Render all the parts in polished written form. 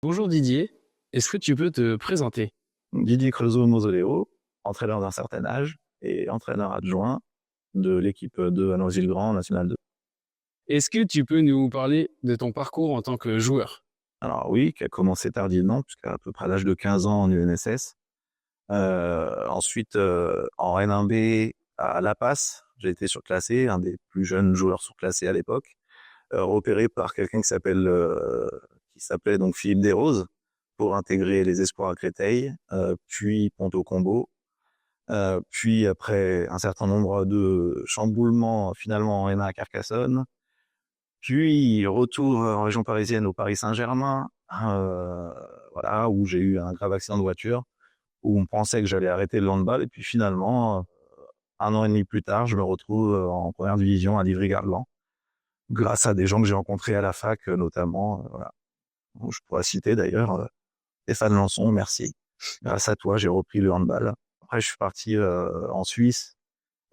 Bonjour Didier, est-ce que tu peux te présenter? Didier Creusot Mausoleo, entraîneur d'un certain âge et entraîneur adjoint de l'équipe de à Noisy-le-Grand National 2. Est-ce que tu peux nous parler de ton parcours en tant que joueur? Alors oui, qui a commencé tardivement, puisqu'à peu près à l'âge de 15 ans en UNSS. Ensuite, en N1B à La Passe, j'ai été surclassé, un des plus jeunes joueurs surclassés à l'époque, repéré par quelqu'un qui s'appelait donc Philippe Desroses pour intégrer les espoirs à Créteil, puis Ponto Combo. Puis après un certain nombre de chamboulements finalement en N1 à Carcassonne, puis retour en région parisienne au Paris Saint-Germain, voilà, où j'ai eu un grave accident de voiture, où on pensait que j'allais arrêter le handball, et puis finalement, un an et demi plus tard, je me retrouve en première division à Livry-Gargan, grâce à des gens que j'ai rencontrés à la fac, notamment, voilà. Je pourrais citer d'ailleurs Stéphane Lançon, merci. Grâce à toi, j'ai repris le handball. Après, je suis parti en Suisse,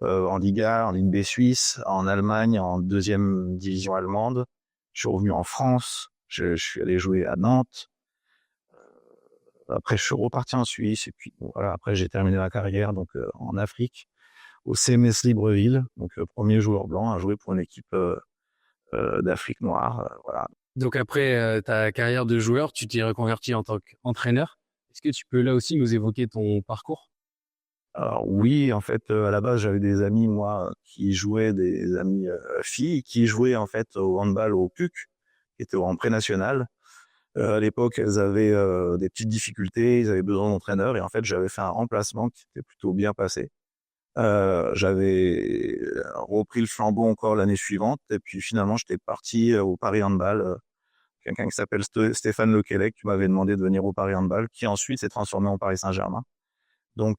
en Liga, en Ligue B suisse, en Allemagne, en deuxième division allemande. Je suis revenu en France. Je suis allé jouer à Nantes. Après, je suis reparti en Suisse. Et puis, bon, voilà. Après, j'ai terminé ma carrière donc en Afrique, au CMS Libreville. Donc, premier joueur blanc à jouer pour une équipe d'Afrique noire. Voilà. Donc après ta carrière de joueur, tu t'es reconverti en tant qu'entraîneur. Est-ce que tu peux là aussi nous évoquer ton parcours? Alors oui, en fait, à la base, j'avais des amis, moi, qui jouaient, des amis filles, qui jouaient en fait au handball au PUC, qui était en pré-national. À l'époque, elles avaient des petites difficultés, ils avaient besoin d'entraîneurs, et en fait, j'avais fait un remplacement qui s'était plutôt bien passé. J'avais repris le flambeau encore l'année suivante, et puis finalement, j'étais parti au Paris Handball. Quelqu'un qui s'appelle Stéphane Lequelec qui m'avait demandé de venir au Paris Handball, qui ensuite s'est transformé en Paris Saint-Germain. Donc,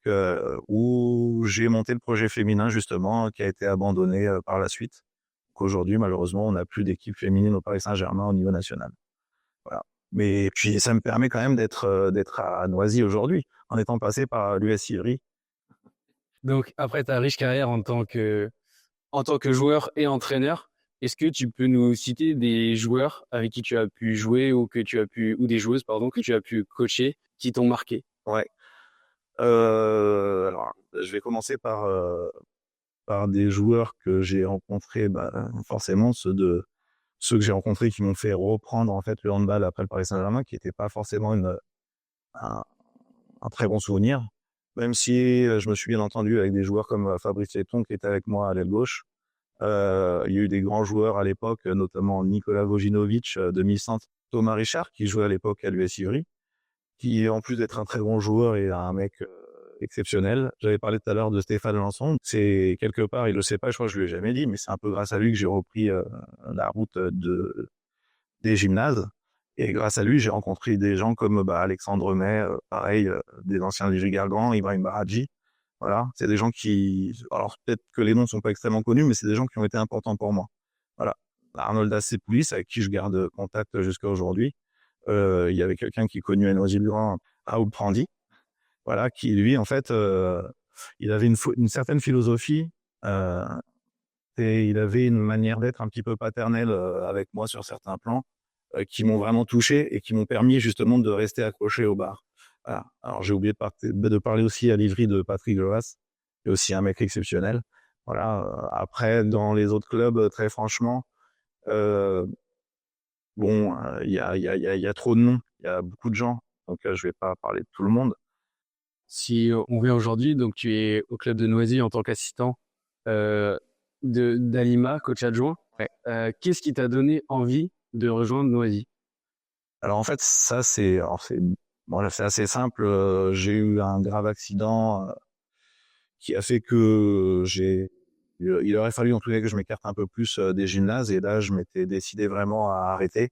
où j'ai monté le projet féminin, justement, qui a été abandonné par la suite. Donc, aujourd'hui, malheureusement, on n'a plus d'équipe féminine au Paris Saint-Germain au niveau national. Voilà. Mais puis, ça me permet quand même d'être à Noisy aujourd'hui, en étant passé par l'US Ivry. Donc après ta riche carrière en tant que joueur et entraîneur, est-ce que tu peux nous citer des joueurs avec qui tu as pu jouer ou des joueuses pardon que tu as pu coacher qui t'ont marqué? Ouais. Alors, je vais commencer par des joueurs que j'ai rencontrés, forcément ceux que j'ai rencontrés qui m'ont fait reprendre en fait le handball après le Paris Saint-Germain, qui n'était pas forcément un, un très bon souvenir. Même si je me suis bien entendu avec des joueurs comme Fabrice Letton qui était avec moi à l'aile gauche. Il y a eu des grands joueurs à l'époque, notamment Nicolas Vojinovic de Milsant, Thomas Richard qui jouait à l'époque à l'US Ivry, qui en plus d'être un très bon joueur est un mec exceptionnel. J'avais parlé tout à l'heure de Stéphane Lançon. C'est quelque part, il le sait pas, je crois que je lui ai jamais dit, mais c'est un peu grâce à lui que j'ai repris la route des gymnases. Et grâce à lui, j'ai rencontré des gens comme Alexandre May, pareil, des anciens Livry Gargan, Ibrahim Baradji. Voilà, c'est des gens qui, alors peut-être que les noms sont pas extrêmement connus, mais c'est des gens qui ont été importants pour moi. Voilà. Arnold Assepoulis, avec qui je garde contact jusqu'à aujourd'hui. Il y avait quelqu'un qui est connu à Noisy-le-Grand, Raoul Prandy, voilà, qui lui, en fait, il avait une certaine philosophie, euh, et il avait une manière d'être un petit peu paternelle avec moi sur certains plans, qui m'ont vraiment touché et qui m'ont permis justement de rester accroché au bar. Voilà. Alors j'ai oublié de parler aussi à l'Ivry de Patrick Joas, qui est aussi un mec exceptionnel. Voilà. Après, dans les autres clubs, très franchement, euh, bon, il y a trop de noms, il y a beaucoup de gens, donc je vais pas parler de tout le monde. Si on vient aujourd'hui, donc tu es au club de Noisy en tant qu'assistant euh, de d'Alima, coach adjoint. Ouais. Qu'est-ce qui t'a donné envie de rejoindre Noisy? Alors en fait, ça c'est assez simple. J'ai eu un grave accident qui a fait que il aurait fallu en tout cas que je m'écarte un peu plus des gymnases, et là je m'étais décidé vraiment à arrêter.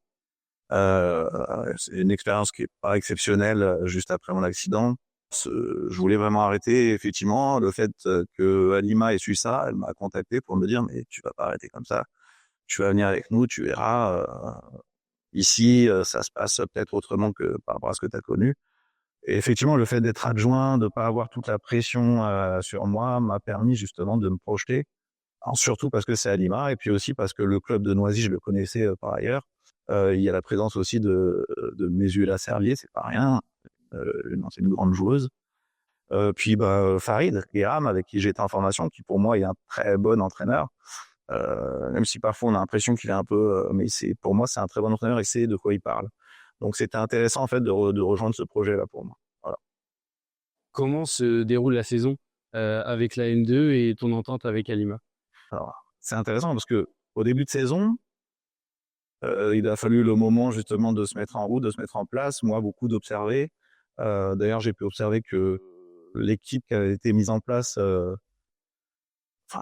C'est une expérience qui est pas exceptionnelle juste après mon accident. Je voulais vraiment arrêter. Effectivement, le fait que Alima ait su ça, elle m'a contacté pour me dire mais tu vas pas arrêter comme ça. Tu vas venir avec nous, tu verras. Ici, ça se passe peut-être autrement que par rapport à ce que tu as connu. Et effectivement, le fait d'être adjoint, de pas avoir toute la pression sur moi, m'a permis justement de me projeter. Alors, surtout parce que c'est à Lima, et puis aussi parce que le club de Noisy, je le connaissais par ailleurs. Il y a la présence aussi de Mesula Servier, c'est pas rien. C'est une grande joueuse. Puis Farid Hiram, avec qui j'étais en formation, qui pour moi est un très bon entraîneur. Même si parfois on a l'impression qu'il est un peu, mais pour moi c'est un très bon entraîneur et c'est de quoi il parle. Donc c'était intéressant en fait de rejoindre ce projet-là pour moi. Voilà. Comment se déroule la saison avec la N2 et ton entente avec Alima? Alors c'est intéressant parce que au début de saison, il a fallu le moment justement de se mettre en route, de se mettre en place. Moi, beaucoup d'observer. D'ailleurs, j'ai pu observer que l'équipe qui a été mise en place,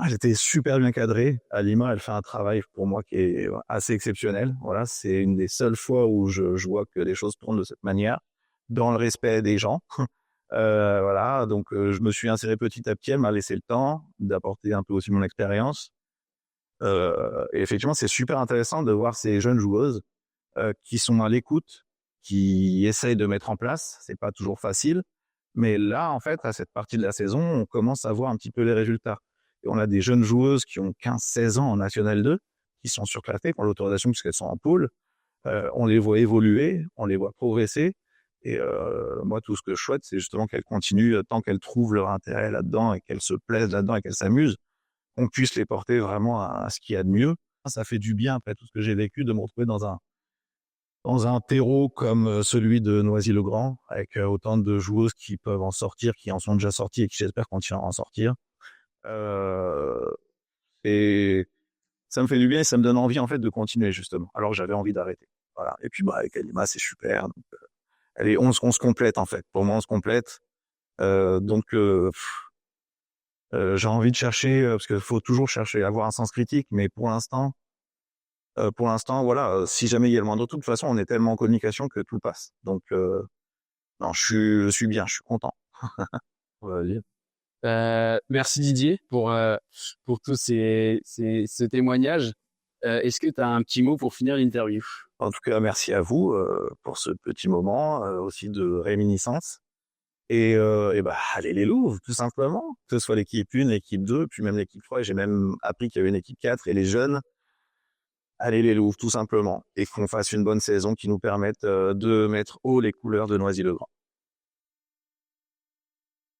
elle était super bien cadrée. Alima, elle fait un travail pour moi qui est assez exceptionnel. Voilà, c'est une des seules fois où je vois que les choses tournent de cette manière, dans le respect des gens. Voilà, donc je me suis inséré petit à petit. Elle m'a laissé le temps d'apporter un peu aussi mon expérience. Et effectivement, c'est super intéressant de voir ces jeunes joueuses qui sont à l'écoute, qui essayent de mettre en place. C'est pas toujours facile, mais là, en fait, à cette partie de la saison, on commence à voir un petit peu les résultats. Et on a des jeunes joueuses qui ont 15-16 ans en National 2, qui sont surclassées, qui ont l'autorisation puisqu'elles sont en poule. On les voit évoluer, on les voit progresser. Et moi, tout ce que je souhaite, c'est justement qu'elles continuent tant qu'elles trouvent leur intérêt là-dedans et qu'elles se plaisent là-dedans et qu'elles s'amusent, qu'on puisse les porter vraiment à ce qu'il y a de mieux. Ça fait du bien, après tout ce que j'ai vécu, de me retrouver dans un terreau comme celui de Noisy-le-Grand, avec autant de joueuses qui peuvent en sortir, qui en sont déjà sorties et qui j'espère continueront à en sortir. Et ça me fait du bien et ça me donne envie en fait de continuer justement, alors que j'avais envie d'arrêter. Voilà. Et puis avec Alima, c'est super. Donc, allez, on se complète en fait. Pour moi, on se complète. J'ai envie de chercher, parce qu'il faut toujours chercher, avoir un sens critique, mais pour l'instant, voilà, si jamais il y a le moindre truc, de toute façon, on est tellement en communication que tout passe. Donc, non, je suis bien, je suis content. On va dire. Merci Didier pour tous ce témoignage. Est-ce que tu as un petit mot pour finir l'interview? En tout cas, merci à vous pour ce petit moment aussi de réminiscence. Et bah, allez les Louves, tout simplement. Que ce soit l'équipe 1, l'équipe 2, puis même l'équipe 3. Et j'ai même appris qu'il y avait une équipe 4 et les jeunes. Allez les Louves, tout simplement. Et qu'on fasse une bonne saison qui nous permette de mettre haut les couleurs de Noisy-le-Grand.